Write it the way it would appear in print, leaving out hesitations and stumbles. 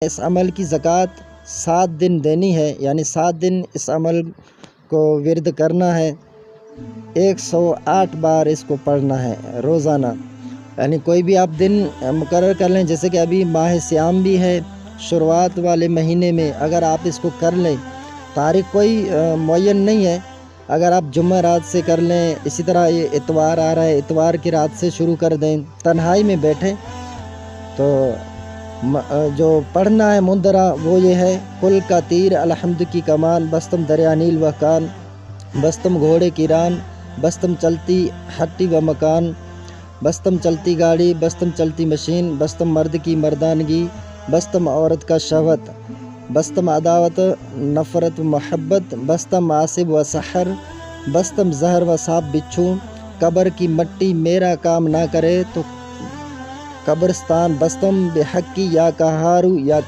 اس عمل کی زکوٰۃ 7 دن دینی ہے، یعنی 7 دن اس عمل کو ورد کرنا ہے، 108 بار اس کو پڑھنا ہے روزانہ۔ یعنی کوئی بھی آپ دن مقرر کر لیں، جیسے کہ ابھی ماہ سیام بھی ہے شروعات والے مہینے میں، اگر آپ اس کو کر لیں، تاریخ کوئی معین نہیں ہے، اگر آپ جمعہ رات سے کر لیں، اسی طرح یہ اتوار آ رہا ہے، اتوار کی رات سے شروع کر دیں، تنہائی میں بیٹھیں تو جو پڑھنا ہے مندرہ وہ یہ ہے: کل کا تیر الحمد کی کمان، بستم دریا نیل و کان، بستم گھوڑے کی ران، بستم چلتی ہٹی و مکان، بستم چلتی گاڑی، بستم چلتی مشین، بستم مرد کی مردانگی، بستم عورت کا شہوت، بستم عداوت نفرت و محبت، بستم آصب و سحر، بستم زہر و سانپ بچھو، قبر کی مٹی میرا کام نہ کرے تو قبرستان، بستم بحقی یا قہارو یا